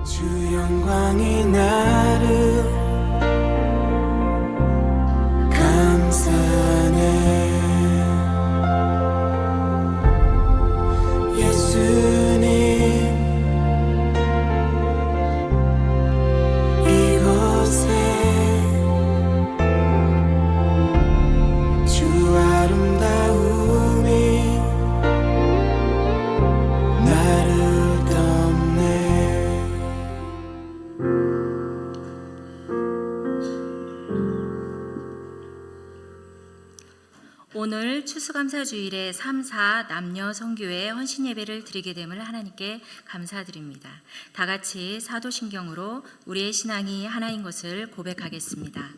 주 영광이 나를 감싸네. 예수님 이곳에 주 아름다움이 나를 덮네. 오늘 추수감사주일에 3, 4 남녀 성교회 헌신 예배를 드리게 됨을 하나님께 감사드립니다. 다 같이 사도신경으로 우리의 신앙이 하나인 것을 고백하겠습니다.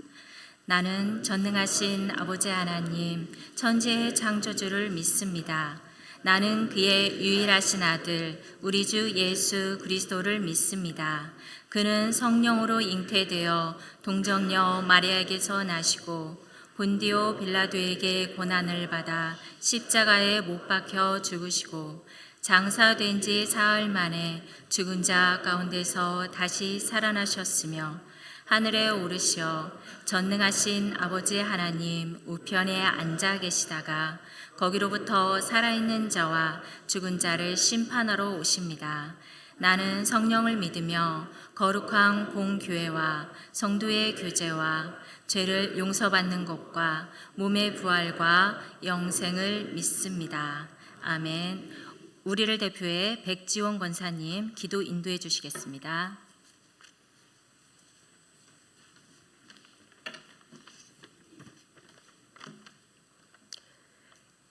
나는 전능하신 아버지 하나님, 천지의 창조주를 믿습니다. 나는 그의 유일하신 아들, 우리 주 예수 그리스도를 믿습니다. 그는 성령으로 잉태되어 동정녀 마리아에게서 나시고 본디오 빌라도에게 고난을 받아 십자가에 못 박혀 죽으시고 장사된 지 사흘 만에 죽은 자 가운데서 다시 살아나셨으며 하늘에 오르시어 전능하신 아버지 하나님 우편에 앉아 계시다가 거기로부터 살아있는 자와 죽은 자를 심판하러 오십니다. 나는 성령을 믿으며 거룩한 공교회와 성도의 교제와 죄를 용서받는 것과 몸의 부활과 영생을 믿습니다. 아멘. 우리를 대표해 백지원 권사님 기도 인도해 주시겠습니다.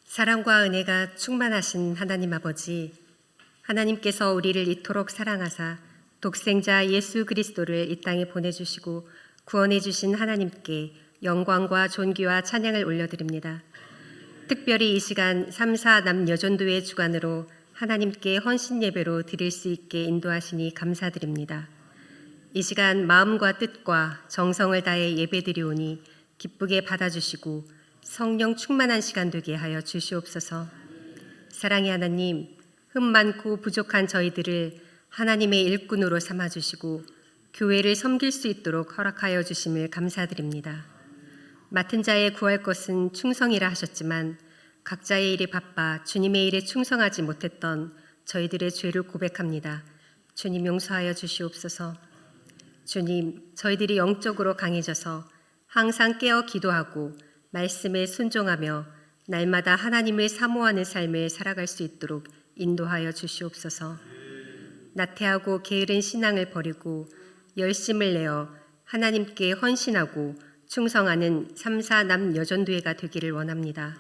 사랑과 은혜가 충만하신 하나님 아버지, 하나님께서 우리를 이토록 사랑하사 독생자 예수 그리스도를 이 땅에 보내주시고 구원해 주신 하나님께 영광과 존귀와 찬양을 올려드립니다. 특별히 이 시간 3, 4 남여전도회 주관으로 하나님께 헌신 예배로 드릴 수 있게 인도하시니 감사드립니다. 이 시간 마음과 뜻과 정성을 다해 예배드리오니 기쁘게 받아주시고 성령 충만한 시간 되게 하여 주시옵소서. 사랑의 하나님, 흠 많고 부족한 저희들을 하나님의 일꾼으로 삼아주시고 교회를 섬길 수 있도록 허락하여 주심을 감사드립니다. 맡은 자의 구할 것은 충성이라 하셨지만 각자의 일에 바빠 주님의 일에 충성하지 못했던 저희들의 죄를 고백합니다. 주님 용서하여 주시옵소서. 주님, 저희들이 영적으로 강해져서 항상 깨어 기도하고 말씀에 순종하며 날마다 하나님을 사모하는 삶을 살아갈 수 있도록 인도하여 주시옵소서. 나태하고 게으른 신앙을 버리고 열심을 내어 하나님께 헌신하고 충성하는 3, 4 남여전도회가 되기를 원합니다.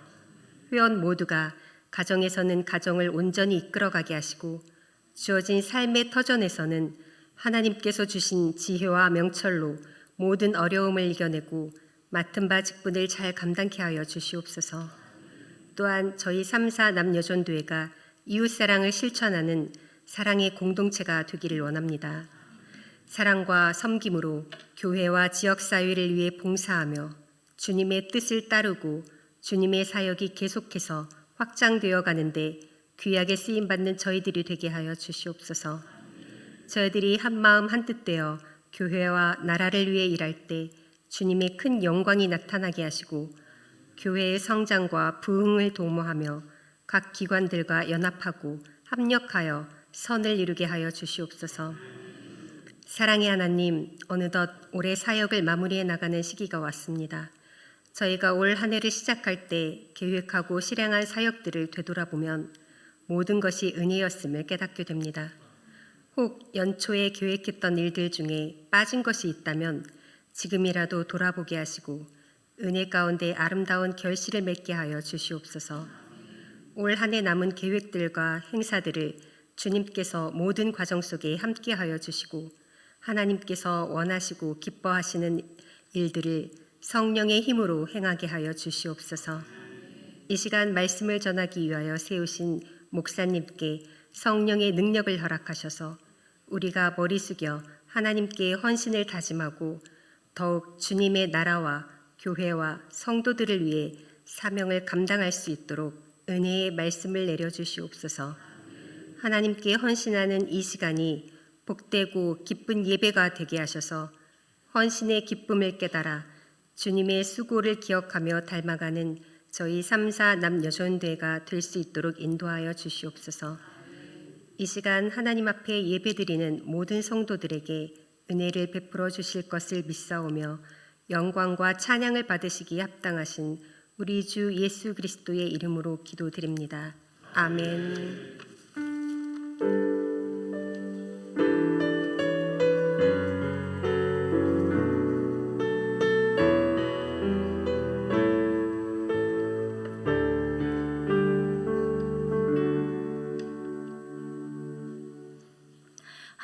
회원 모두가 가정에서는 가정을 온전히 이끌어가게 하시고 주어진 삶의 터전에서는 하나님께서 주신 지혜와 명철로 모든 어려움을 이겨내고 맡은 바 직분을 잘 감당케 하여 주시옵소서. 또한 저희 3, 4 남여전도회가 이웃사랑을 실천하는 사랑의 공동체가 되기를 원합니다. 사랑과 섬김으로 교회와 지역사회를 위해 봉사하며 주님의 뜻을 따르고 주님의 사역이 계속해서 확장되어 가는데 귀하게 쓰임받는 저희들이 되게 하여 주시옵소서. 저희들이 한마음 한뜻 되어 교회와 나라를 위해 일할 때 주님의 큰 영광이 나타나게 하시고 교회의 성장과 부흥을 도모하며 각 기관들과 연합하고 합력하여 선을 이루게 하여 주시옵소서. 사랑의 하나님, 어느덧 올해 사역을 마무리해 나가는 시기가 왔습니다. 저희가 올 한 해를 시작할 때 계획하고 실행한 사역들을 되돌아보면 모든 것이 은혜였음을 깨닫게 됩니다. 혹 연초에 계획했던 일들 중에 빠진 것이 있다면 지금이라도 돌아보게 하시고 은혜 가운데 아름다운 결실을 맺게 하여 주시옵소서. 올 한 해 남은 계획들과 행사들을 주님께서 모든 과정 속에 함께하여 주시고 하나님께서 원하시고 기뻐하시는 일들을 성령의 힘으로 행하게 하여 주시옵소서. 이 시간 말씀을 전하기 위하여 세우신 목사님께 성령의 능력을 허락하셔서 우리가 머리 숙여 하나님께 헌신을 다짐하고 더욱 주님의 나라와 교회와 성도들을 위해 사명을 감당할 수 있도록 은혜의 말씀을 내려주시옵소서. 하나님께 헌신하는 이 시간이 복되고 기쁜 예배가 되게 하셔서 헌신의 기쁨을 깨달아 주님의 수고를 기억하며 닮아가는 저희 3사 남여전대가 될 수 있도록 인도하여 주시옵소서. 이 시간 하나님 앞에 예배드리는 모든 성도들에게 은혜를 베풀어 주실 것을 믿사오며 영광과 찬양을 받으시기에 합당하신 우리 주 예수 그리스도의 이름으로 기도드립니다. 아멘.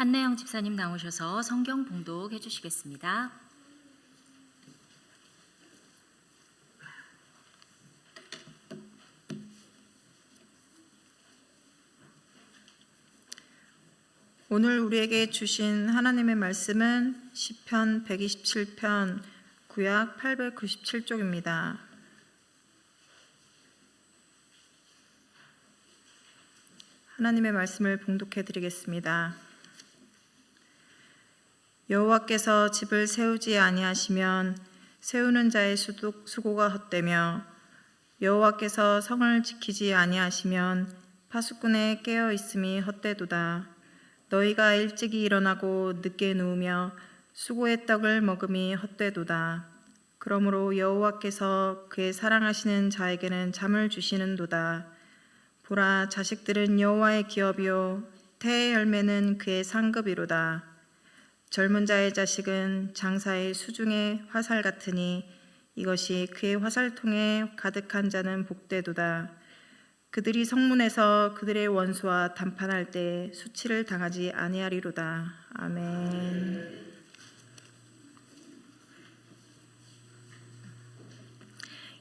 한내영 집사님 나오셔서 성경 봉독해 주시겠습니다. 오늘 우리에게 주신 하나님의 말씀은 시편 127편 구약 897쪽입니다. 하나님의 말씀을 봉독해 드리겠습니다. 여호와께서 집을 세우지 아니하시면 세우는 자의 수고가 헛되며 여호와께서 성을 지키지 아니하시면 파수꾼의 깨어 있음이 헛되도다. 너희가 일찍이 일어나고 늦게 누우며 수고의 떡을 먹음이 헛되도다. 그러므로 여호와께서 그의 사랑하시는 자에게는 잠을 주시는도다. 보라, 자식들은 여호와의 기업이요 태의 열매는 그의 상급이로다. 젊은 자의 자식은 장사의 수중의 화살 같으니 이것이 그의 화살통에 가득한 자는 복되도다. 그들이 성문에서 그들의 원수와 담판할 때 수치를 당하지 아니하리로다. 아멘.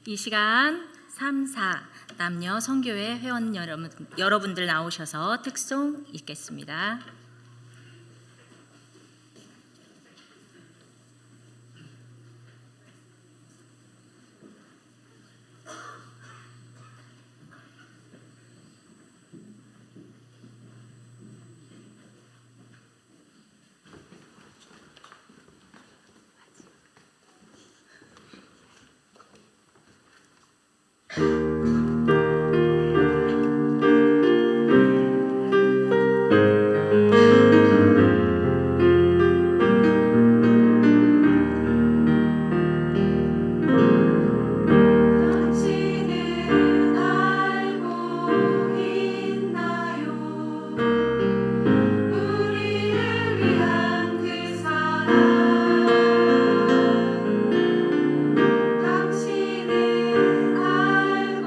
이 시간 3사 남녀 선교회 회원 여러분들 나오셔서 특송 읽겠습니다. 당신은 알고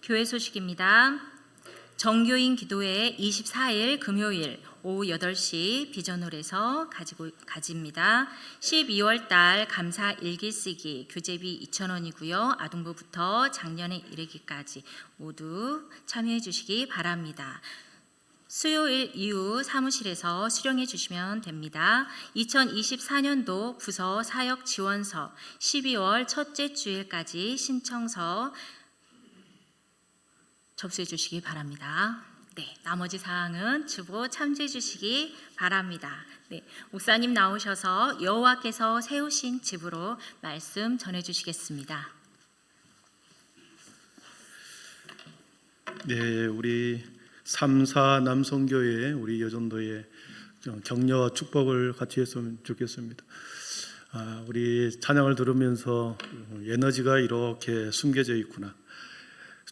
교회 소식입니다. 정교인 기도회 24일 금요일 오후 8시 비전홀에서 가집니다. 12월 달 감사 일기 쓰기 교재비 2,000원이고요. 아동부부터 작년에 이르기까지 모두 참여해 주시기 바랍니다. 수요일 이후 사무실에서 수령해 주시면 됩니다. 2024년도 부서 사역 지원서 12월 첫째 주일까지 신청서 접수해 주시기 바랍니다. 네, 나머지 사항은 주보 참조해 주시기 바랍니다. 네, 목사님 나오셔서 여호와께서 세우신 집으로 말씀 전해 주시겠습니다. 네, 우리 3사 남성교회 우리 여전도의 격려와 축복을 같이 했으면 좋겠습니다. 우리 찬양을 들으면서 에너지가 이렇게 숨겨져 있구나.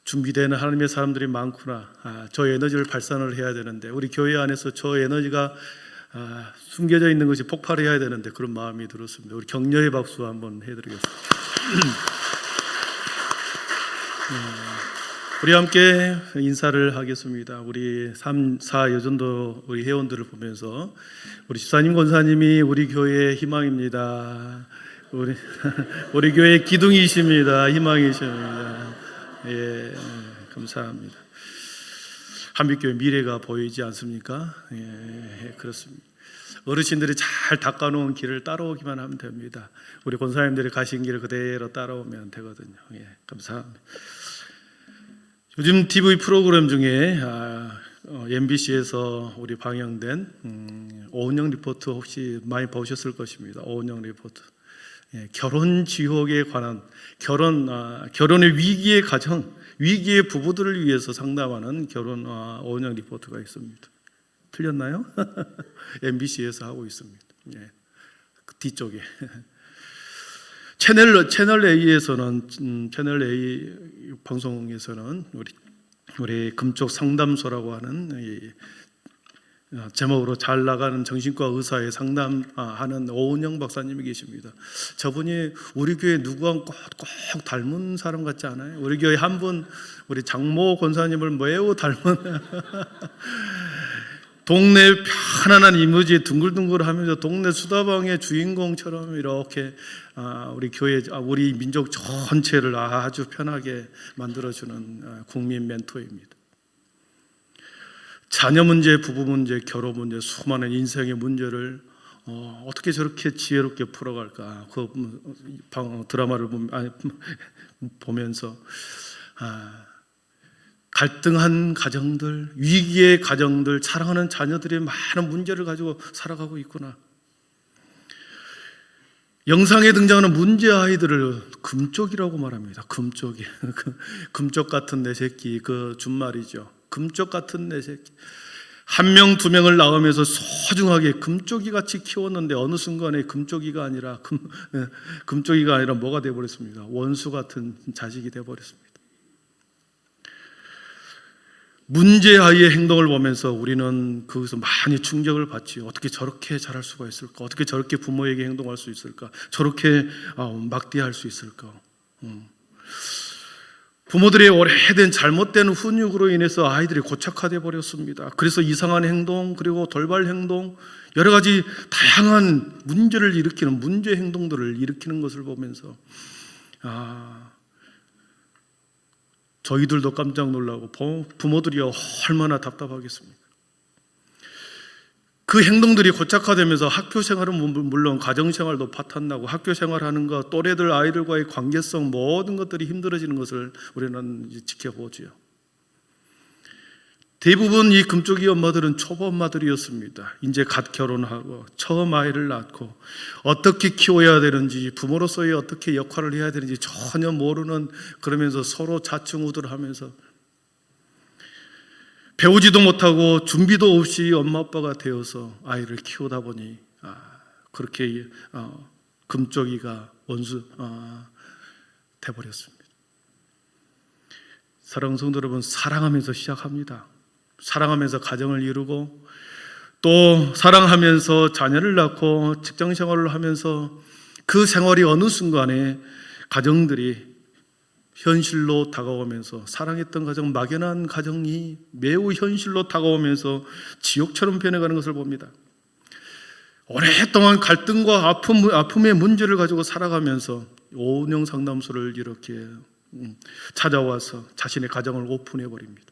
준비되는 하나님의 사람들이 많구나. 저 에너지를 발산을 해야 되는데 우리 교회 안에서 저 에너지가 숨겨져 있는 것이 폭발해야 되는데 그런 마음이 들었습니다. 우리 격려의 박수 한번 해드리겠습니다. 우리 함께 인사를 하겠습니다. 우리 3, 4 여전도 우리 회원들을 보면서 우리 집사님 권사님이 우리 교회의 희망입니다. 우리 교회의 기둥이십니다. 희망이십니다. 예, 감사합니다. 한빛교회 미래가 보이지 않습니까? 예, 그렇습니다. 어르신들이 잘 닦아놓은 길을 따라오기만 하면 됩니다. 우리 권사님들이 가신 길을 그대로 따라오면 되거든요. 예, 감사합니다. 요즘 TV 프로그램 중에 MBC에서 우리 방영된 오은영 리포트 혹시 많이 보셨을 것입니다. 오은영 리포트. 예, 결혼 지옥에 관한 결혼의 위기의 가정, 위기의 부부들을 위해서 상담하는 오은영 리포트가 있습니다. 틀렸나요? MBC에서 하고 있습니다. 예, 그 뒤쪽에. 채널 A에서는 채널 A 방송에서는 우리 금쪽 상담소라고 하는 제목으로 잘 나가는 정신과 의사의 상담하는 오은영 박사님이 계십니다. 저분이 우리 교회 누구와 꼭 닮은 사람 같지 않아요? 우리 교회 한 분 우리 장모 권사님을 매우 닮은 동네 편안한 이미지 둥글둥글하면서 동네 수다방의 주인공처럼 이렇게 우리 교회, 우리 민족 전체를 아주 편하게 만들어주는 국민 멘토입니다. 자녀 문제, 부부 문제, 결혼 문제, 수많은 인생의 문제를 어떻게 저렇게 지혜롭게 풀어갈까? 그 드라마를 보면서 갈등한 가정들, 위기의 가정들, 사랑하는 자녀들의 많은 문제를 가지고 살아가고 있구나. 영상에 등장하는 문제 아이들을 금쪽이라고 말합니다. 금쪽이. 금쪽 같은 내 새끼, 그 준말이죠. 금쪽 같은 내 새끼. 한 명, 두 명을 낳으면서 소중하게 금쪽이 같이 키웠는데 어느 순간에 금쪽이가 아니라 뭐가 되어버렸습니다. 원수 같은 자식이 되어버렸습니다. 문제아이의 행동을 보면서 우리는 거기서 많이 충격을 받지. 어떻게 저렇게 잘할 수가 있을까? 어떻게 저렇게 부모에게 행동할 수 있을까? 저렇게 막대할 수 있을까? 부모들의 오래된 잘못된 훈육으로 인해서 아이들이 고착화되어 버렸습니다. 그래서 이상한 행동, 그리고 돌발 행동, 여러 가지 다양한 문제를 일으키는 문제 행동들을 일으키는 것을 보면서 저희들도 깜짝 놀라고 부모들이 얼마나 답답하겠습니까? 그 행동들이 고착화되면서 학교 생활은 물론 가정 생활도 파탄나고 학교 생활하는 것, 또래들 아이들과의 관계성 모든 것들이 힘들어지는 것을 우리는 지켜보지요. 대부분 이 금쪽이 엄마들은 초보 엄마들이었습니다. 이제 갓 결혼하고 처음 아이를 낳고 어떻게 키워야 되는지, 부모로서의 어떻게 역할을 해야 되는지 전혀 모르는, 그러면서 서로 자충우돌하면서 배우지도 못하고 준비도 없이 엄마 아빠가 되어서 아이를 키우다 보니 그렇게 금쪽이가 원수 돼버렸습니다. 사랑하는 성도 여러분, 사랑하면서 시작합니다. 사랑하면서 가정을 이루고 또 사랑하면서 자녀를 낳고 직장 생활을 하면서 그 생활이 어느 순간에 가정들이 현실로 다가오면서 사랑했던 가정, 막연한 가정이 매우 현실로 다가오면서 지옥처럼 변해가는 것을 봅니다. 오랫동안 갈등과 아픔의 문제를 가지고 살아가면서 오은영 상담소를 이렇게 찾아와서 자신의 가정을 오픈해 버립니다.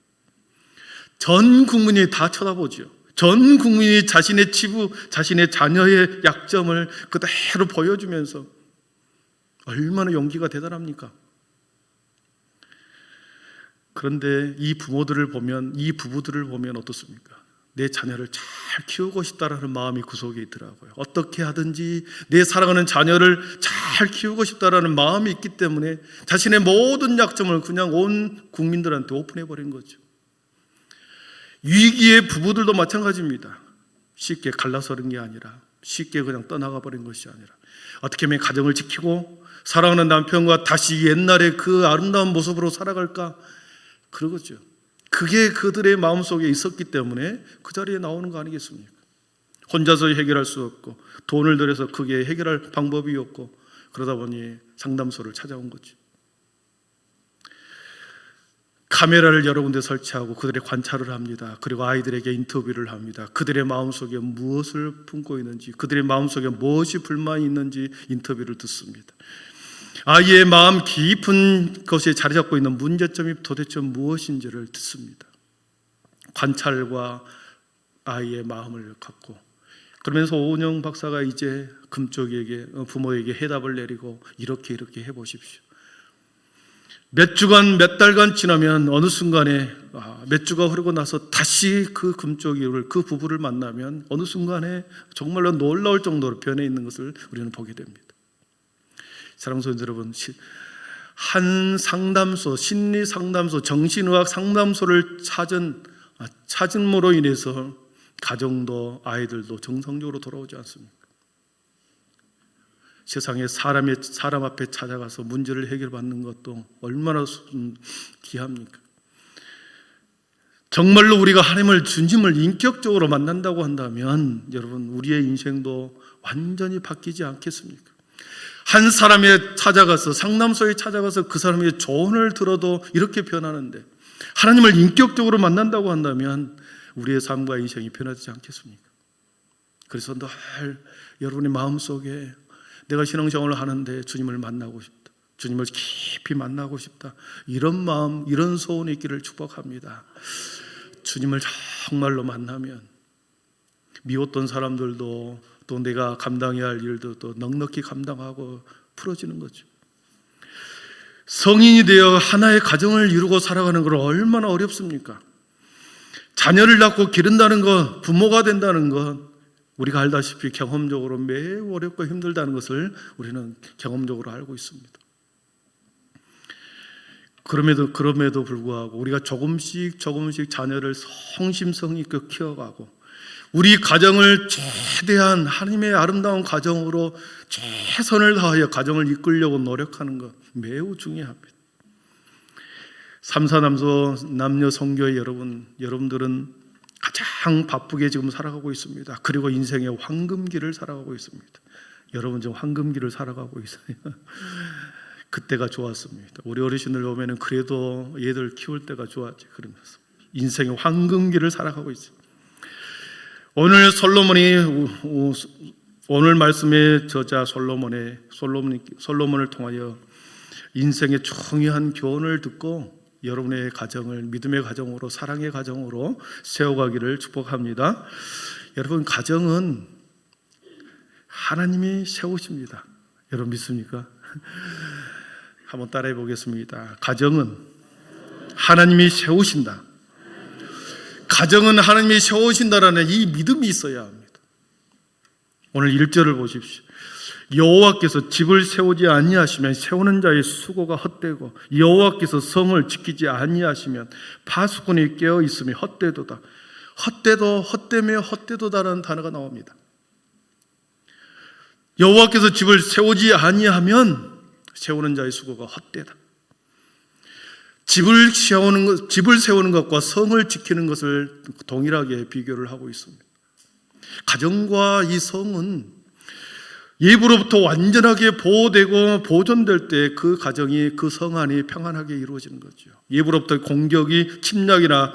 전 국민이 다 쳐다보죠. 전 국민이 자신의 치부, 자신의 자녀의 약점을 그대로 보여주면서 얼마나 용기가 대단합니까? 그런데 이 부모들을 보면, 이 부부들을 보면 어떻습니까? 내 자녀를 잘 키우고 싶다라는 마음이 그 속에 있더라고요. 어떻게 하든지 내 사랑하는 자녀를 잘 키우고 싶다라는 마음이 있기 때문에 자신의 모든 약점을 그냥 온 국민들한테 오픈해 버린 거죠. 위기의 부부들도 마찬가지입니다. 쉽게 갈라서는 게 아니라, 쉽게 그냥 떠나가 버린 것이 아니라, 어떻게 하면 가정을 지키고 사랑하는 남편과 다시 옛날의 그 아름다운 모습으로 살아갈까, 그러겠죠. 그게 그들의 마음속에 있었기 때문에 그 자리에 나오는 거 아니겠습니까? 혼자서 해결할 수 없고 돈을 들여서 그게 해결할 방법이 없고, 그러다 보니 상담소를 찾아온 거죠. 카메라를 여러 군데 설치하고 그들의 관찰을 합니다. 그리고 아이들에게 인터뷰를 합니다. 그들의 마음속에 무엇을 품고 있는지, 그들의 마음속에 무엇이 불만이 있는지 인터뷰를 듣습니다. 아이의 마음 깊은 것에 자리 잡고 있는 문제점이 도대체 무엇인지를 듣습니다. 관찰과 아이의 마음을 갖고, 그러면서 오은영 박사가 이제 금쪽에게, 부모에게 해답을 내리고 이렇게 해보십시오. 몇 주간, 몇 달간 지나면 어느 순간에, 몇 주가 흐르고 나서 다시 그 금쪽이를, 그 부부를 만나면 어느 순간에 정말로 놀라울 정도로 변해 있는 것을 우리는 보게 됩니다. 사랑하는 성도 여러분, 한 상담소, 심리 상담소, 정신의학 상담소를 찾음으로 인해서 가정도 아이들도 정상적으로 돌아오지 않습니까? 세상에 사람 앞에 찾아가서 문제를 해결받는 것도 얼마나 귀합니까? 정말로 우리가 하나님을, 주님을 인격적으로 만난다고 한다면 여러분, 우리의 인생도 완전히 바뀌지 않겠습니까? 한 사람에 찾아가서, 상담소에 찾아가서 그 사람의 조언을 들어도 이렇게 변하는데, 하나님을 인격적으로 만난다고 한다면 우리의 삶과 인생이 변하지 않겠습니까? 그래서 늘 여러분의 마음속에 내가 신앙생활을 하는데 주님을 만나고 싶다, 주님을 깊이 만나고 싶다, 이런 마음, 이런 소원이 있기를 축복합니다. 주님을 정말로 만나면 미웠던 사람들도 또 내가 감당해야 할 일도 또 넉넉히 감당하고 풀어지는 거죠. 성인이 되어 하나의 가정을 이루고 살아가는 건 얼마나 어렵습니까? 자녀를 낳고 기른다는 것, 부모가 된다는 것, 우리가 알다시피 경험적으로 매우 어렵고 힘들다는 것을 우리는 경험적으로 알고 있습니다. 그럼에도 불구하고 우리가 조금씩 자녀를 성심성의 있게 키워가고 우리 가정을 최대한 하나님의 아름다운 가정으로 최선을 다하여 가정을 이끌려고 노력하는 것 매우 중요합니다. 삼사남소 남녀 성교의 여러분들은 가장 바쁘게 지금 살아가고 있습니다. 그리고 인생의 황금기를 살아가고 있습니다. 여러분 지금 황금기를 살아가고 있어요. 그때가 좋았습니다. 우리 어르신들 보면은 그래도 얘들 키울 때가 좋았지, 그러면서 인생의 황금기를 살아가고 있어요. 오늘 오늘 말씀의 저자 솔로몬을 통하여 인생의 중요한 교훈을 듣고 여러분의 가정을 믿음의 가정으로, 사랑의 가정으로 세워가기를 축복합니다. 여러분, 가정은 하나님이 세우십니다. 여러분 믿습니까? 한번 따라해 보겠습니다. 가정은 하나님이 세우신다. 가정은 하나님이 세우신다라는 이 믿음이 있어야 합니다. 오늘 1절을 보십시오. 여호와께서 집을 세우지 아니하시면 세우는 자의 수고가 헛되고 여호와께서 성을 지키지 아니하시면 파수꾼이 깨어 있으면 헛되도다. 헛되며 헛되도다라는 단어가 나옵니다. 여호와께서 집을 세우지 아니하면 세우는 자의 수고가 헛되다. 집을 세우는 것과 성을 지키는 것을 동일하게 비교를 하고 있습니다. 가정과 이 성은 예부로부터 완전하게 보호되고 보존될 때 그 가정이, 그 성안이 평안하게 이루어지는 거죠. 예부로부터 공격이, 침략이나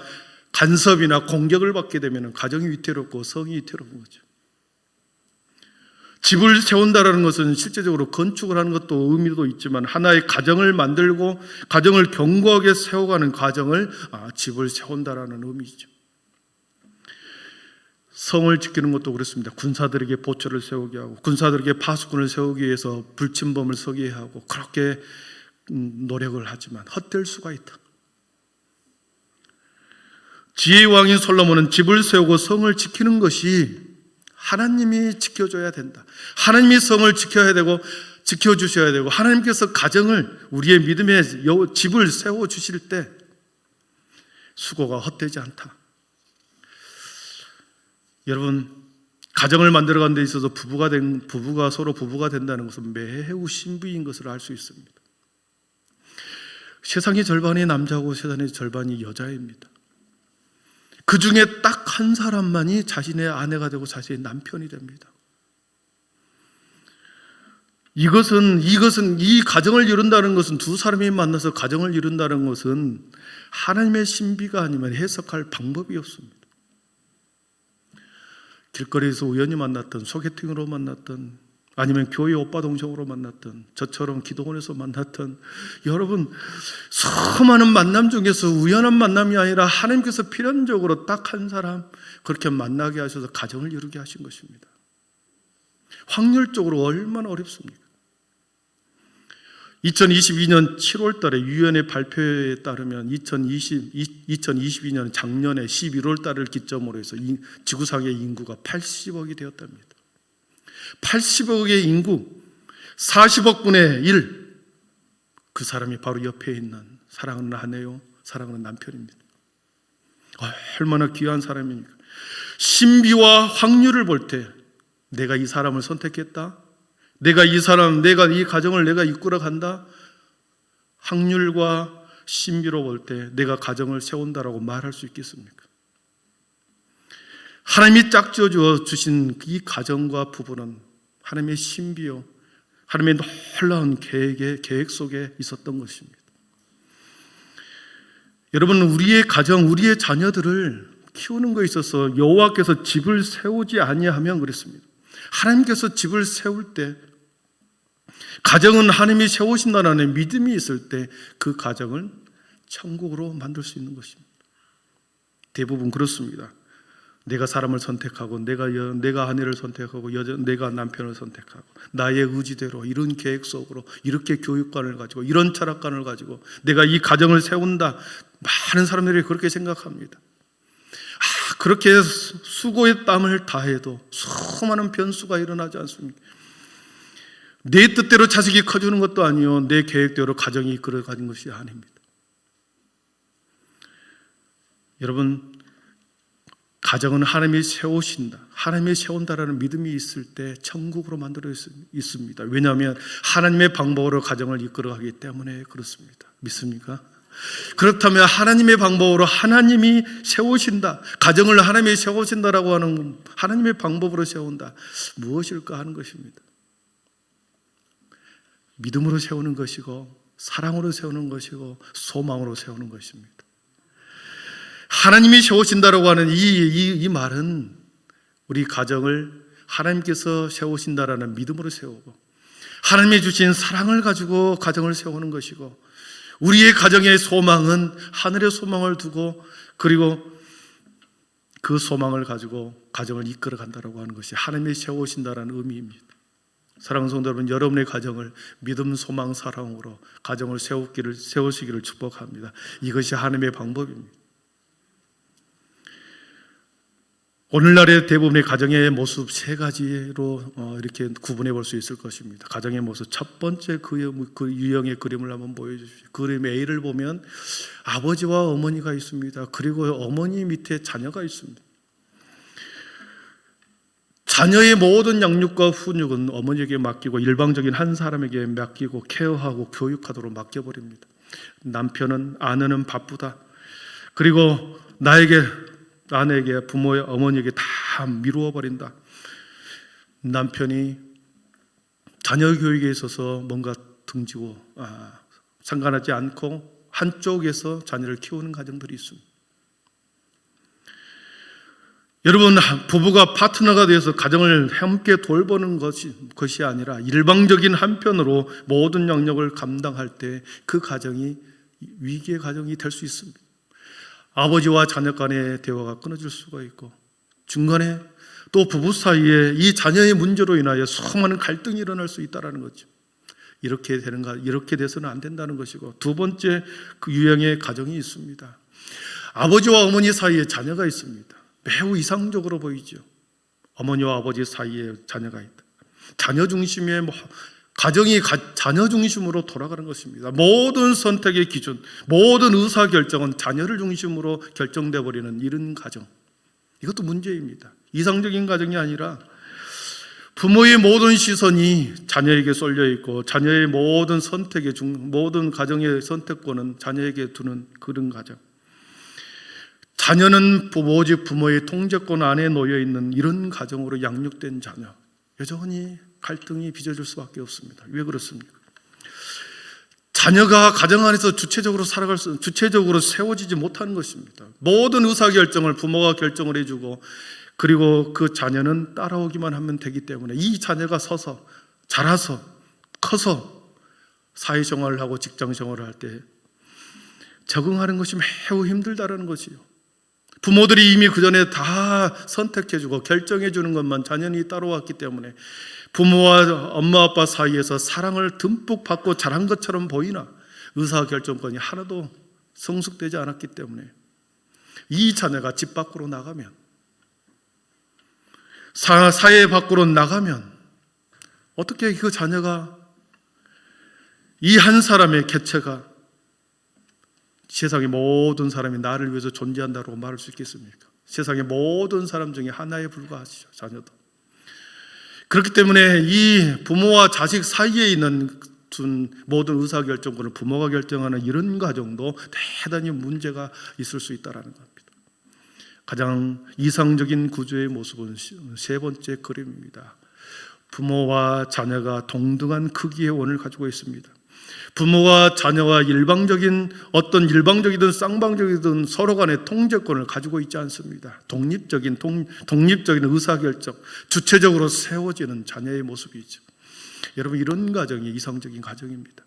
간섭이나 공격을 받게 되면 가정이 위태롭고 성이 위태로운 거죠. 집을 세운다는 것은 실제적으로 건축을 하는 것도 의미도 있지만 하나의 가정을 만들고 가정을 견고하게 세워가는 과정을 집을 세운다라는 의미죠. 성을 지키는 것도 그렇습니다. 군사들에게 보초를 세우게 하고 군사들에게 파수꾼을 세우기 위해서 불침범을 서게 하고 그렇게 노력을 하지만 헛될 수가 있다. 지혜의 왕인 솔로몬은 집을 세우고 성을 지키는 것이 하나님이 지켜줘야 된다. 하나님이 성을 지켜야 되고 지켜주셔야 되고 하나님께서 가정을, 우리의 믿음의 집을 세워주실 때 수고가 헛되지 않다. 여러분, 가정을 만들어가는 데 있어서 부부가 서로 부부가 된다는 것은 매우 신비인 것을 알 수 있습니다. 세상의 절반이 남자고 세상의 절반이 여자입니다. 그 중에 딱 한 사람만이 자신의 아내가 되고 자신의 남편이 됩니다. 이것은 이 가정을 이룬다는 것은, 두 사람이 만나서 가정을 이룬다는 것은 하나님의 신비가 아니면 해석할 방법이 없습니다. 길거리에서 우연히 만났던, 소개팅으로 만났던, 아니면 교회 오빠 동생으로 만났던, 저처럼 기도원에서 만났던, 여러분 수많은 만남 중에서 우연한 만남이 아니라 하나님께서 필연적으로 딱 한 사람 그렇게 만나게 하셔서 가정을 이루게 하신 것입니다. 확률적으로 얼마나 어렵습니까? 2022년 7월 달에 유엔의 발표에 따르면 2022년 작년에 11월 달을 기점으로 해서 지구상의 인구가 80억이 되었답니다. 80억의 인구, 40억 분의 1, 그 사람이 바로 옆에 있는 사랑하는 아내요, 사랑하는 남편입니다. 얼마나 귀한 사람입니까? 신비와 확률을 볼 때 내가 이 사람을 선택했다, 내가 이 가정을 내가 이끌어 간다, 확률과 신비로 볼 때 내가 가정을 세운다라고 말할 수 있겠습니까? 하나님이 짝지어 주신 이 가정과 부부는 하나님의 신비요, 하나님의 놀라운 계획 속에 있었던 것입니다. 여러분, 우리의 가정, 우리의 자녀들을 키우는 것에 있어서 여호와께서 집을 세우지 아니하면 그랬습니다. 하나님께서 집을 세울 때, 가정은 하나님이 세우신다는 믿음이 있을 때 그 가정을 천국으로 만들 수 있는 것입니다. 대부분 그렇습니다. 내가 사람을 선택하고 내가 아내를 선택하고 내가 남편을 선택하고 나의 의지대로 이런 계획 속으로 이렇게 교육관을 가지고 이런 철학관을 가지고 내가 이 가정을 세운다. 많은 사람들이 그렇게 생각합니다. 그렇게 수고의 땀을 다해도 수많은 변수가 일어나지 않습니까? 내 뜻대로 자식이 커지는 것도 아니요, 내 계획대로 가정이 이끌어가는 것이 아닙니다. 여러분, 가정은 하나님이 세우신다, 하나님이 세운다라는 믿음이 있을 때 천국으로 만들어 있습니다. 왜냐하면 하나님의 방법으로 가정을 이끌어가기 때문에 그렇습니다. 믿습니까? 그렇다면 하나님의 방법으로 하나님이 세우신다, 가정을 하나님이 세우신다라고 하는 하나님의 방법으로 세운다, 무엇일까 하는 것입니다. 믿음으로 세우는 것이고 사랑으로 세우는 것이고 소망으로 세우는 것입니다. 하나님이 세우신다라고 하는 이 말은 우리 가정을 하나님께서 세우신다라는 믿음으로 세우고 하나님이 주신 사랑을 가지고 가정을 세우는 것이고, 우리의 가정의 소망은 하늘의 소망을 두고 그리고 그 소망을 가지고 가정을 이끌어 간다라고 하는 것이 하나님이 세우신다라는 의미입니다. 사랑하는 성도 여러분, 여러분의 가정을 믿음, 소망, 사랑으로 가정을 세우시기를 축복합니다. 이것이 하나님의 방법입니다. 오늘날의 대부분의 가정의 모습 세 가지로 이렇게 구분해 볼 수 있을 것입니다. 가정의 모습, 첫 번째 그 유형의 그림을 한번 보여주십시오. 그림 A를 보면 아버지와 어머니가 있습니다. 그리고 어머니 밑에 자녀가 있습니다. 자녀의 모든 양육과 훈육은 어머니에게 맡기고 일방적인 한 사람에게 맡기고 케어하고 교육하도록 맡겨버립니다. 남편은, 아내는 바쁘다. 그리고 아내에게, 부모의 어머니에게 다 미루어 버린다. 남편이 자녀 교육에 있어서 뭔가 등지고 상관하지 않고 한쪽에서 자녀를 키우는 가정들이 있습니다. 여러분, 부부가 파트너가 되어서 가정을 함께 돌보는 것이 아니라 일방적인 한편으로 모든 영역을 감당할 때 그 가정이 위기의 가정이 될 수 있습니다. 아버지와 자녀 간의 대화가 끊어질 수가 있고, 중간에 또 부부 사이에 이 자녀의 문제로 인하여 수많은 갈등이 일어날 수 있다는 거죠. 이렇게 돼서는 안 된다는 것이고, 두 번째 그 유형의 가정이 있습니다. 아버지와 어머니 사이에 자녀가 있습니다. 매우 이상적으로 보이죠. 어머니와 아버지 사이에 자녀가 있다. 자녀 중심의 가정이 자녀 중심으로 돌아가는 것입니다. 모든 선택의 기준, 모든 의사결정은 자녀를 중심으로 결정돼 버리는 이런 가정, 이것도 문제입니다. 이상적인 가정이 아니라 부모의 모든 시선이 자녀에게 쏠려 있고, 자녀의 모든 모든 가정의 선택권은 자녀에게 두는 그런 가정. 자녀는 오직 부모의 통제권 안에 놓여 있는 이런 가정으로 양육된 자녀, 여전히 갈등이 빚어질 수밖에 없습니다. 왜 그렇습니까? 자녀가 가정 안에서 주체적으로 세워지지 못하는 것입니다. 모든 의사결정을 부모가 결정을 해주고, 그리고 그 자녀는 따라오기만 하면 되기 때문에 이 자녀가 자라서 커서 사회생활을 하고 직장생활을 할 때 적응하는 것이 매우 힘들다는 것이요. 부모들이 이미 그 전에 다 선택해주고 결정해주는 것만 자녀는 따라왔기 때문에 부모와 엄마 아빠 사이에서 사랑을 듬뿍 받고 자란 것처럼 보이나 의사결정권이 하나도 성숙되지 않았기 때문에 이 자녀가 집 밖으로 나가면, 사회 밖으로 나가면 어떻게 그 자녀가, 이 한 사람의 개체가 세상의 모든 사람이 나를 위해서 존재한다고 말할 수 있겠습니까? 세상의 모든 사람 중에 하나에 불과하시죠, 자녀도. 그렇기 때문에 이 부모와 자식 사이에 있는 모든 의사결정권을 부모가 결정하는 이런 가정도 대단히 문제가 있을 수 있다는 겁니다. 가장 이상적인 구조의 모습은 세 번째 그림입니다. 부모와 자녀가 동등한 크기의 원을 가지고 있습니다. 부모와 자녀가 일방적이든 쌍방적이든 서로 간의 통제권을 가지고 있지 않습니다. 독립적인 의사결정, 주체적으로 세워지는 자녀의 모습이죠. 여러분, 이런 가정이 이상적인 가정입니다.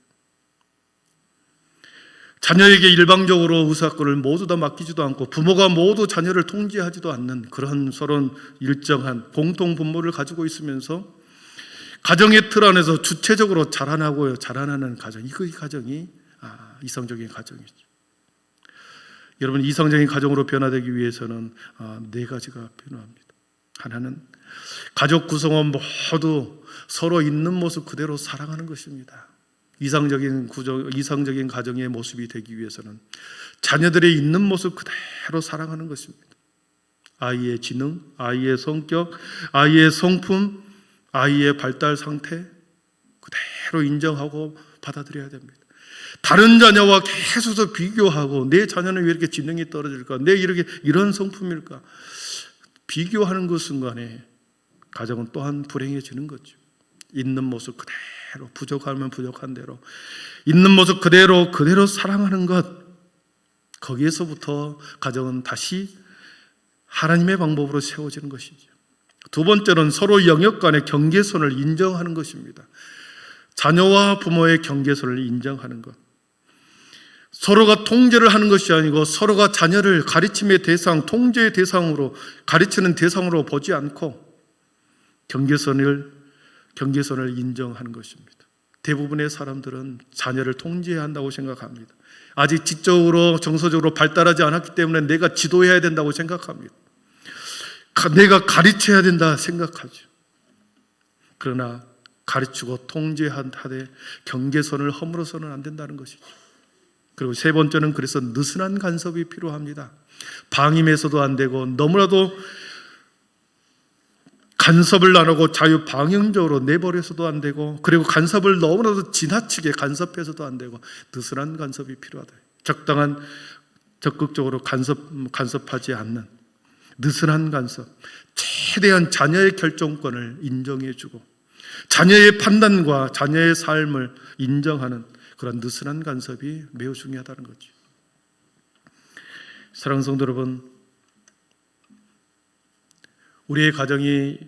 자녀에게 일방적으로 의사권을 모두 다 맡기지도 않고 부모가 모두 자녀를 통제하지도 않는 그런 서로 일정한 공통 분모를 가지고 있으면서 가정의 틀 안에서 주체적으로 자라나는 가정, 이 가정이 이상적인 가정이죠. 여러분, 이상적인 가정으로 변화되기 위해서는 네 가지가 필요합니다. 하나는 가족 구성원 모두 서로 있는 모습 그대로 사랑하는 것입니다. 이상적인 가정의 모습이 되기 위해서는 자녀들의 있는 모습 그대로 사랑하는 것입니다. 아이의 지능, 아이의 성격, 아이의 성품, 아이의 발달 상태 그대로 인정하고 받아들여야 됩니다. 다른 자녀와 계속 비교하고 내 자녀는 왜 이렇게 지능이 떨어질까? 이런 성품일까? 비교하는 그 순간에 가정은 또한 불행해지는 거죠. 있는 모습 그대로, 부족하면 부족한 대로 있는 모습 그대로 사랑하는 것, 거기에서부터 가정은 다시 하나님의 방법으로 세워지는 것이죠. 두 번째는 서로 영역 간의 경계선을 인정하는 것입니다. 자녀와 부모의 경계선을 인정하는 것. 서로가 통제를 하는 것이 아니고 서로가 자녀를 가르침의 대상, 통제의 대상으로, 가르치는 대상으로 보지 않고 경계선을 인정하는 것입니다. 대부분의 사람들은 자녀를 통제해야 한다고 생각합니다. 아직 지적으로 정서적으로 발달하지 않았기 때문에 내가 지도해야 된다고 생각합니다. 내가 가르쳐야 된다 생각하죠. 그러나 가르치고 통제하되 경계선을 허물어서는 안 된다는 것이죠. 그리고 세 번째는 그래서 느슨한 간섭이 필요합니다. 방임해서도 안 되고 너무나도 간섭을 안 하고 자유방향적으로 내버려서도 안 되고, 그리고 간섭을 너무나도 지나치게 간섭해서도 안 되고 느슨한 간섭이 필요하다. 적당한, 적극적으로 간섭하지 않는 느슨한 간섭, 최대한 자녀의 결정권을 인정해주고 자녀의 판단과 자녀의 삶을 인정하는 그런 느슨한 간섭이 매우 중요하다는 거죠. 사랑하는 성도 여러분, 우리의 가정이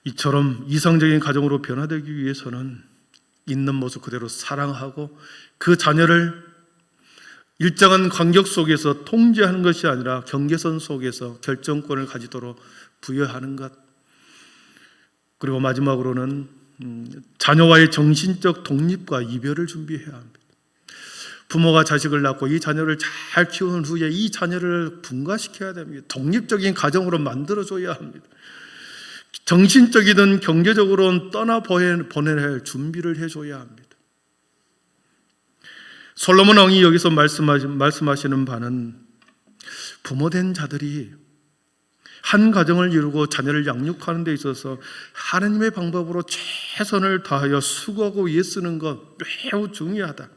이처럼 이상적인 가정으로 변화되기 위해서는 있는 모습 그대로 사랑하고 그 자녀를 일정한 간격 속에서 통제하는 것이 아니라 경계선 속에서 결정권을 가지도록 부여하는 것, 그리고 마지막으로는 자녀와의 정신적 독립과 이별을 준비해야 합니다. 부모가 자식을 낳고 이 자녀를 잘 키운 후에 이 자녀를 분가시켜야 됩니다. 독립적인 가정으로 만들어줘야 합니다. 정신적이든 경제적으로는 떠나보낼 준비를 해줘야 합니다. 솔로몬 왕이 여기서 말씀하시는 바는 부모된 자들이 한 가정을 이루고 자녀를 양육하는 데 있어서 하나님의 방법으로 최선을 다하여 수고하고 애쓰는 것 매우 중요하다.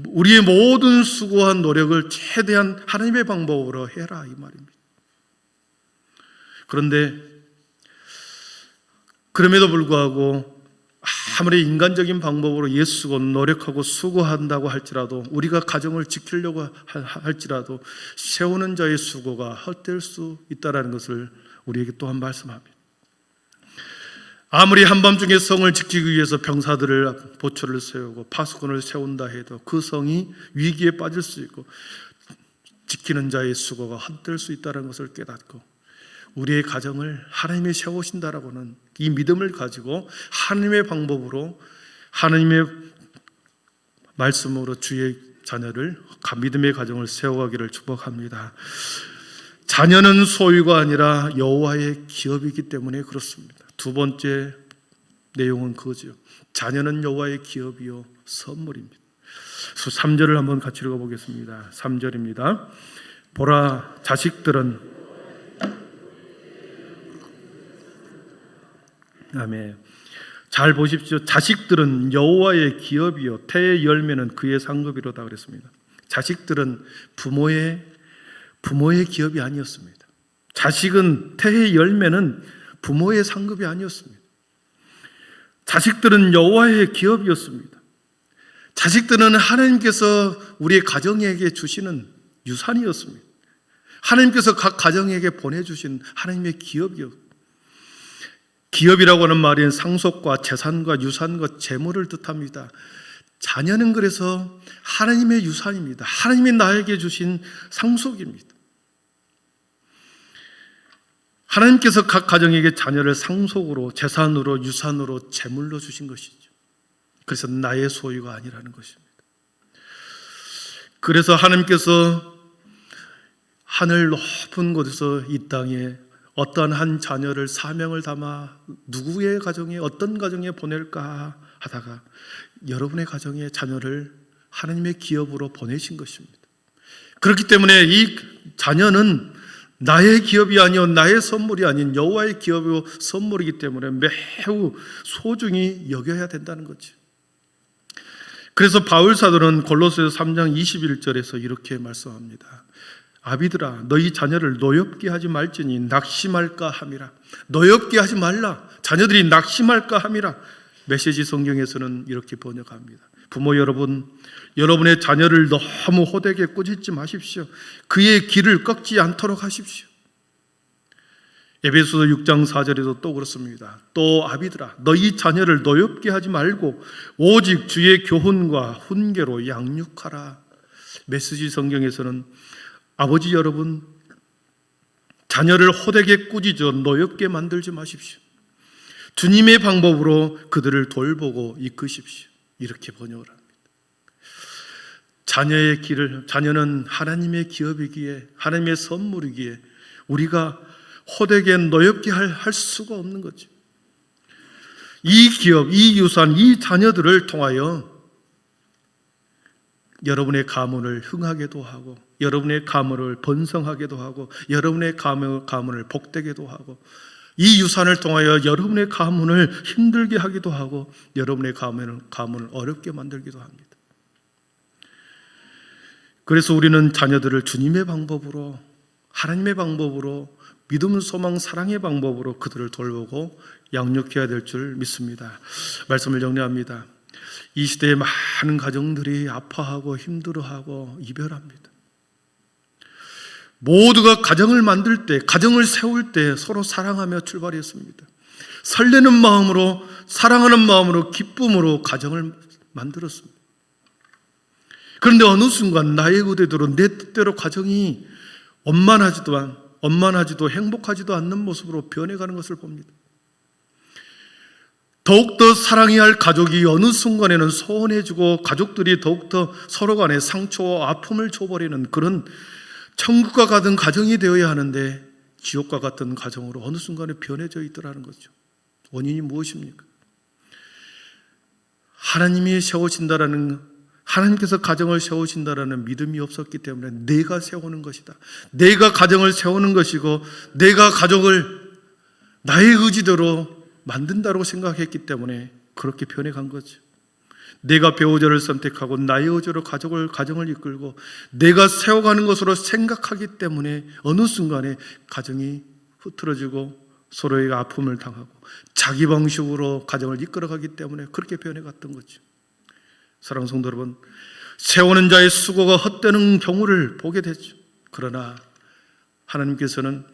우리의 모든 수고한 노력을 최대한 하나님의 방법으로 해라, 이 말입니다. 그런데 그럼에도 불구하고 아무리 인간적인 방법으로 애쓰고 노력하고 수고한다고 할지라도, 우리가 가정을 지키려고 할지라도 세우는 자의 수고가 헛될 수 있다는 것을 우리에게 또한 말씀합니다. 아무리 한밤중에 성을 지키기 위해서 병사들을 보초를 세우고 파수꾼을 세운다 해도 그 성이 위기에 빠질 수 있고 지키는 자의 수고가 헛될 수 있다는 것을 깨닫고, 우리의 가정을 하나님이 세우신다라고는 이 믿음을 가지고 하나님의 방법으로, 하나님의 말씀으로 주의 자녀를, 믿음의 가정을 세워가기를 축복합니다. 자녀는 소유가 아니라 여호와의 기업이기 때문에 그렇습니다. 두 번째 내용은 그거죠. 자녀는 여호와의 기업이요 선물입니다. 3절을 한번 같이 읽어보겠습니다. 3절입니다. 보라, 자식들은, 아멘. 잘 보십시오. 자식들은 여호와의 기업이요 태의 열매는 그의 상급이로다 그랬습니다. 자식들은 부모의 기업이 아니었습니다. 자식은, 태의 열매는 부모의 상급이 아니었습니다. 자식들은 여호와의 기업이었습니다. 자식들은 하나님께서 우리의 가정에게 주시는 유산이었습니다. 하나님께서 각 가정에게 보내주신 하나님의 기업이었습니다. 기업이라고 하는 말은 상속과 재산과 유산과 재물을 뜻합니다. 자녀는 그래서 하나님의 유산입니다. 하나님이 나에게 주신 상속입니다. 하나님께서 각 가정에게 자녀를 상속으로, 재산으로, 유산으로, 재물로 주신 것이죠. 그래서 나의 소유가 아니라는 것입니다. 그래서 하나님께서 하늘 높은 곳에서 이 땅에 어떠한 한 자녀를 사명을 담아 누구의 가정에, 어떤 가정에 보낼까 하다가 여러분의 가정에 자녀를 하나님의 기업으로 보내신 것입니다. 그렇기 때문에 이 자녀는 나의 기업이 아니요 나의 선물이 아닌 여호와의 기업이요 선물이기 때문에 매우 소중히 여겨야 된다는 거죠. 그래서 바울 사도는 골로새서 3장 21절에서 이렇게 말씀합니다. 아비들아, 너희 자녀를 노엽게 하지 말지니 낙심할까 함이라. 노엽게 하지 말라. 자녀들이 낙심할까 함이라. 메시지 성경에서는 이렇게 번역합니다. 부모 여러분, 여러분의 자녀를 너무 호되게 꾸짖지 마십시오. 그의 길을 꺾지 않도록 하십시오. 에베소서 6장 4절에도 또 그렇습니다. 또 아비들아, 너희 자녀를 노엽게 하지 말고 오직 주의 교훈과 훈계로 양육하라. 메시지 성경에서는 아버지 여러분, 자녀를 호되게 꾸짖어 노엽게 만들지 마십시오. 주님의 방법으로 그들을 돌보고 이끄십시오. 이렇게 번역을 합니다. 자녀의 길을, 자녀는 하나님의 기업이기에, 하나님의 선물이기에 우리가 호되게 노엽게 할 수가 없는 거죠. 이 기업, 이 유산, 이 자녀들을 통하여 여러분의 가문을 흥하게도 하고, 여러분의 가문을 번성하게도 하고, 여러분의 가문을 복되게도 하고, 이 유산을 통하여 여러분의 가문을 힘들게 하기도 하고, 여러분의 가문을 어렵게 만들기도 합니다. 그래서 우리는 자녀들을 주님의 방법으로, 하나님의 방법으로 믿음, 소망, 사랑의 방법으로 그들을 돌보고 양육해야 될 줄 믿습니다. 말씀을 정리합니다. 이 시대에 많은 가정들이 아파하고 힘들어하고 이별합니다. 모두가 가정을 만들 때, 가정을 세울 때 서로 사랑하며 출발했습니다. 설레는 마음으로, 사랑하는 마음으로, 기쁨으로 가정을 만들었습니다. 그런데 어느 순간 나의 의대대로 내 뜻대로 가정이 원만하지도 행복하지도 않는 모습으로 변해가는 것을 봅니다. 더욱더 사랑해야 할 가족이 어느 순간에는 소원해지고 가족들이 더욱더 서로 간에 상처와 아픔을 줘버리는 그런 천국과 같은 가정이 되어야 하는데 지옥과 같은 가정으로 어느 순간에 변해져 있더라는 거죠. 원인이 무엇입니까? 하나님께서 가정을 세우신다라는 믿음이 없었기 때문에 내가 세우는 것이다. 내가 가정을 세우는 것이고 내가 가족을 나의 의지대로 만든다고 생각했기 때문에 그렇게 변해간 거죠. 내가 배우자를 선택하고 나의 의지로 가정을 이끌고 내가 세워가는 것으로 생각하기 때문에 어느 순간에 가정이 흐트러지고 서로에게 아픔을 당하고 자기 방식으로 가정을 이끌어가기 때문에 그렇게 변해갔던 거죠. 사랑하는 성도 여러분, 세우는 자의 수고가 헛되는 경우를 보게 되죠. 그러나 하나님께서는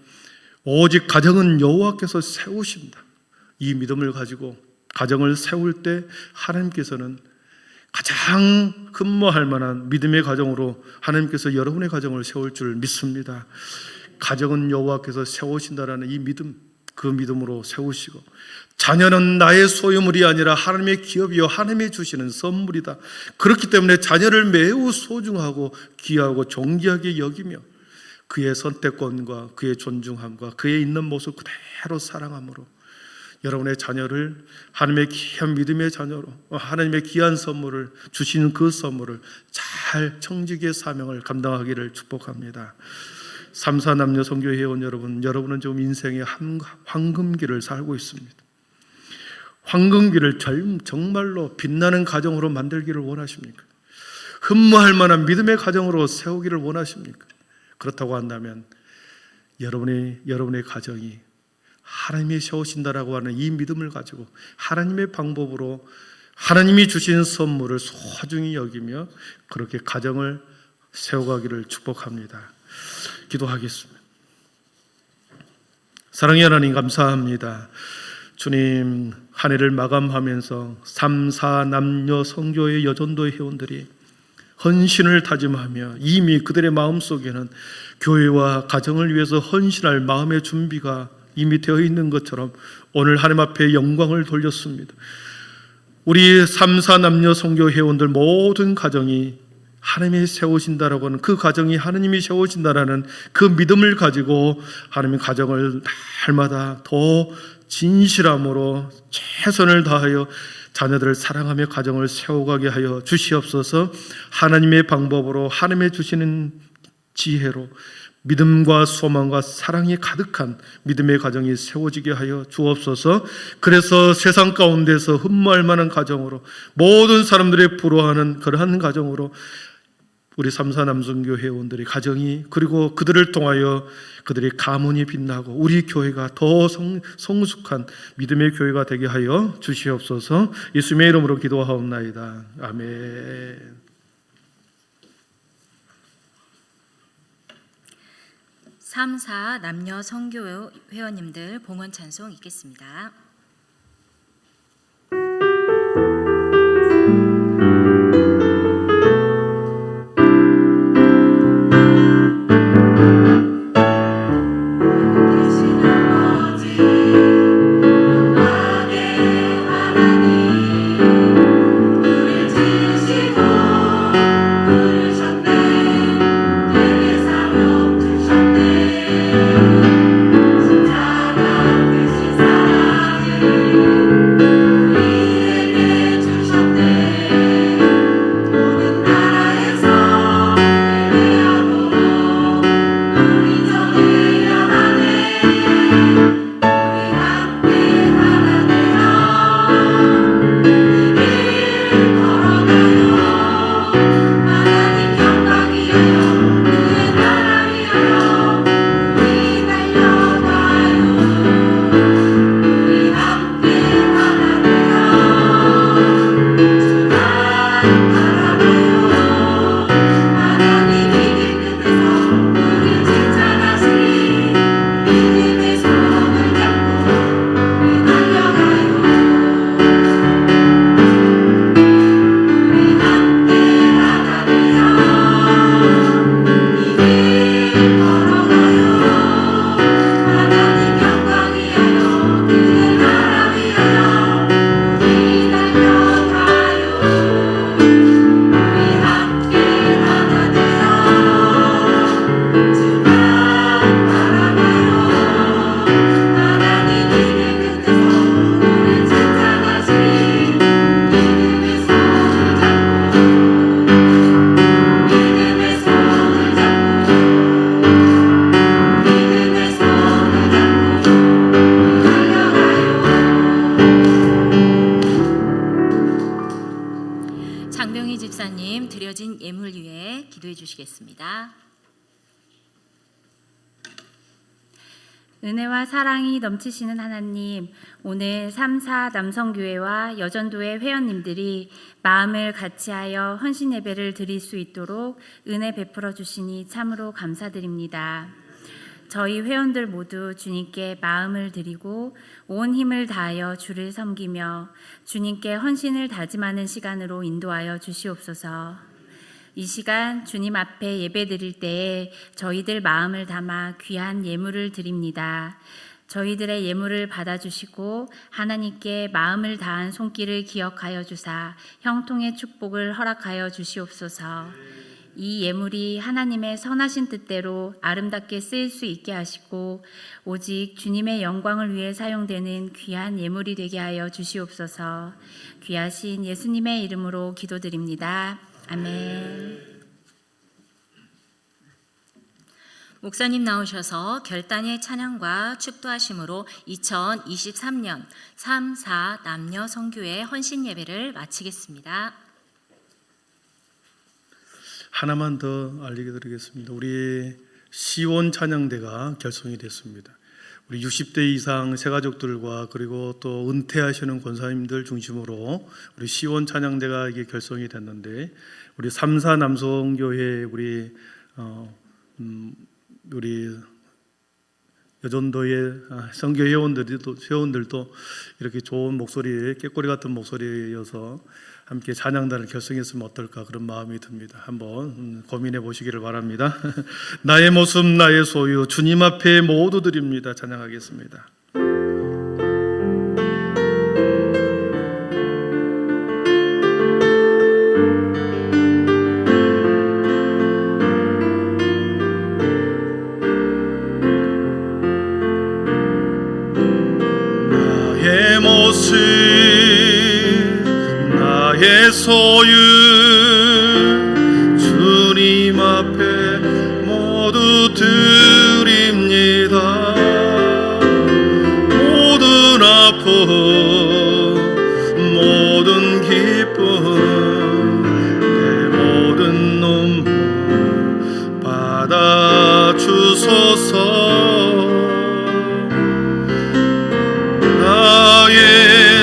오직 가정은 여호와께서 세우신다, 이 믿음을 가지고 가정을 세울 때 하나님께서는 가장 근무할 만한 믿음의 가정으로 하나님께서 여러분의 가정을 세울 줄 믿습니다. 가정은 여호와께서 세우신다라는 이 믿음, 그 믿음으로 세우시고, 자녀는 나의 소유물이 아니라 하나님의 기업이요 하나님이 주시는 선물이다. 그렇기 때문에 자녀를 매우 소중하고 귀하고 존귀하게 여기며 그의 선택권과 그의 존중함과 그의 있는 모습 그대로 사랑함으로 여러분의 자녀를 하나님의 귀한 믿음의 자녀로, 하나님의 귀한 선물을 주시는 그 선물을 잘 청지기의 사명을 감당하기를 축복합니다. 3사 남녀 선교 회원 여러분, 여러분은 지금 인생의 황금기를 살고 있습니다. 황금기를 정말로 빛나는 가정으로 만들기를 원하십니까? 흠모할 만한 믿음의 가정으로 세우기를 원하십니까? 그렇다고 한다면 여러분의 가정이 하나님이 세우신다라고 하는 이 믿음을 가지고 하나님의 방법으로 하나님이 주신 선물을 소중히 여기며 그렇게 가정을 세워가기를 축복합니다. 기도하겠습니다. 사랑의 하나님, 감사합니다. 주님, 한 해를 마감하면서 3, 4 남녀 선교회 여전도의 회원들이 헌신을 다짐하며 이미 그들의 마음속에는 교회와 가정을 위해서 헌신할 마음의 준비가 이미 되어 있는 것처럼 오늘 하나님 앞에 영광을 돌렸습니다. 우리 3, 4 남녀 선교 회원들 모든 가정이 하나님이 세우신다라고 하는 그 가정이 하나님이 세우신다라는 그 믿음을 가지고 하나님의 가정을 날마다 더 진실함으로 최선을 다하여 자녀들을 사랑하며 가정을 세워가게 하여 주시옵소서. 하나님의 방법으로 하나님의 주시는 지혜로 믿음과 소망과 사랑이 가득한 믿음의 가정이 세워지게 하여 주옵소서. 그래서 세상 가운데서 흠모할 만한 가정으로, 모든 사람들이 부러워하는 그러한 가정으로 우리 3, 4 남선교 회원들의 가정이, 그리고 그들을 통하여 그들의 가문이 빛나고 우리 교회가 더 성숙한 믿음의 교회가 되게 하여 주시옵소서. 예수님의 이름으로 기도하옵나이다. 아멘. 3, 4 남녀 선교 회원님들 봉헌 찬송 읽겠습니다. 십자가 대신 사랑의 기도해 주시겠습니다. 은혜와 사랑이 넘치시는 하나님, 오늘 3사 남성교회와 여전도회 회원님들이 마음을 같이하여 헌신 예배를 드릴 수 있도록 은혜 베풀어 주시니 참으로 감사드립니다. 저희 회원들 모두 주님께 마음을 드리고 온 힘을 다하여 주를 섬기며 주님께 헌신을 다짐하는 시간으로 인도하여 주시옵소서. 이 시간 주님 앞에 예배 드릴 때에 저희들 마음을 담아 귀한 예물을 드립니다. 저희들의 예물을 받아주시고 하나님께 마음을 다한 손길을 기억하여 주사 형통의 축복을 허락하여 주시옵소서. 이 예물이 하나님의 선하신 뜻대로 아름답게 쓰일 수 있게 하시고 오직 주님의 영광을 위해 사용되는 귀한 예물이 되게 하여 주시옵소서. 귀하신 예수님의 이름으로 기도드립니다. 아멘. 목사님 나오셔서 결단의 찬양과 축도하심으로 2023년 3사 남녀 성교회 헌신 예배를 마치겠습니다. 하나만 더 알리게 드리겠습니다. 우리 시원 찬양대가 결성이 됐습니다. 우리 60대 이상 새가족들과 그리고 또 은퇴하시는 권사님들 중심으로 우리 시원 찬양대가 이게 결성이 됐는데, 우리 3사 남성교회 우리 여전도의 선교 회원들도 이렇게 좋은 목소리, 꾀꼬리 같은 목소리여서 함께 찬양단을 결성했으면 어떨까 그런 마음이 듭니다. 한번 고민해 보시기를 바랍니다. 나의 모습 나의 소유 주님 앞에 모두 드립니다. 찬양하겠습니다. 나의 모습 나의 소유 주님 앞에 모두 드립니다. 모든 아픔 모든 기쁨 내 모든 눈물 받아주소서. 나의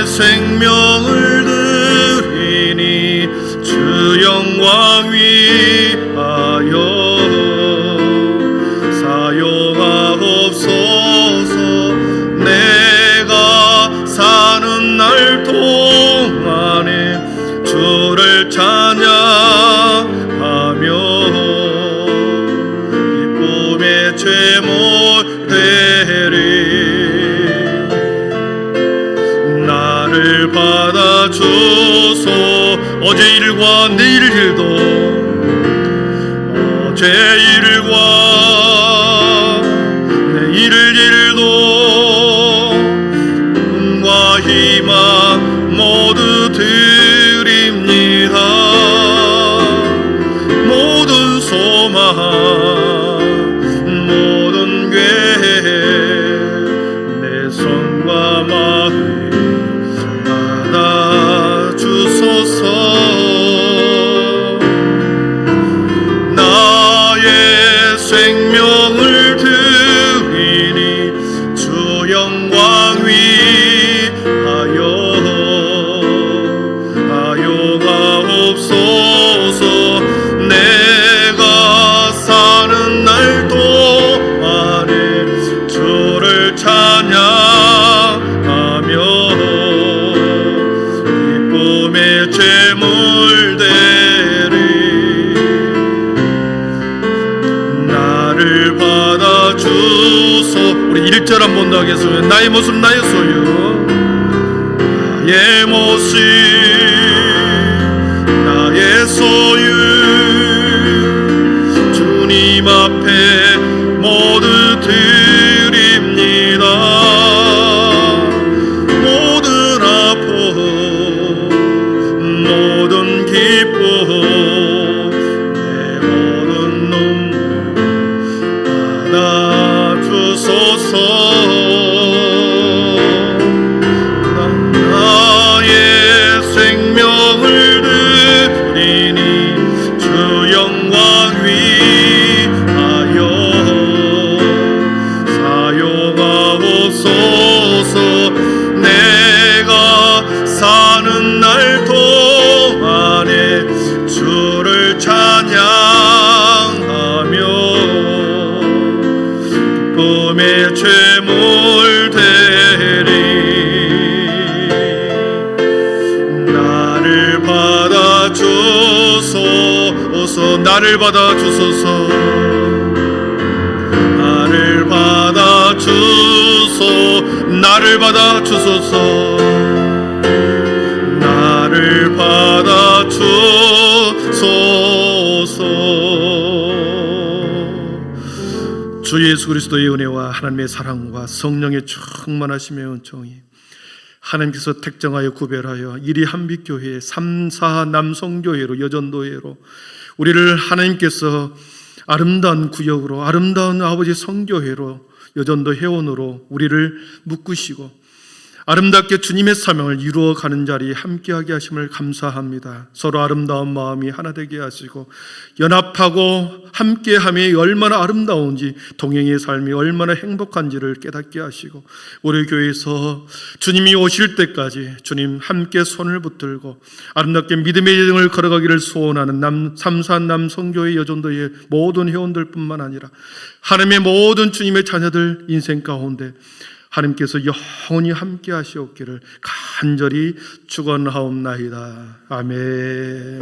생명을 드리니 주 영광 위하여 사용하옵소서. 내가 사는 날 동안에 주를 찬양하며 기쁨의 제물 되리. 나를 받아주소. 어제 일과 내일 일도 어제 일과 내일 일도 꿈과 희망 모두 드립니다. 모든 소망 모든 계획 내 손과 마음 받아주소서. 나의 생명을 드리니 주 영광 위하여 하용하옵소서. 내가 사는 날 동안에 주를 찬양하며 기쁨의 제물 되리. 나를 받아주소. 우리 1절 한번 더 하겠습니다. 나의 모습 나의 소유 나의 모습 나의 소유 주님 앞에 모두 드립니다. 모든 아픔 모든 기쁨 내 모든 눈물 받아주소서. 나의 생명을 드리니 주 영광 주소서. 나를 받아 주소서. 나를 받아 주소. 나를 받아 주소서. 나를 받아 주소서. 주 예수 그리스도의 은혜와 하나님의 사랑과 성령의 충만하심의 은총이 하나님께서 택정하여 구별하여 이리 한빛교회 3, 4 남성교회로 여전도회로 우리를 하나님께서 아름다운 구역으로 아름다운 아버지 성교회로 여전도 회원으로 우리를 묶으시고 아름답게 주님의 사명을 이루어가는 자리에 함께하게 하심을 감사합니다. 서로 아름다운 마음이 하나 되게 하시고 연합하고 함께함이 얼마나 아름다운지 동행의 삶이 얼마나 행복한지를 깨닫게 하시고 우리 교회에서 주님이 오실 때까지 주님 함께 손을 붙들고 아름답게 믿음의 여정을 걸어가기를 소원하는 삼산 남성교회 여전도의 모든 회원들뿐만 아니라 하나님의 모든 주님의 자녀들 인생 가운데 하나님께서 영원히 함께 하시옵기를 간절히 축원하옵나이다. 아멘.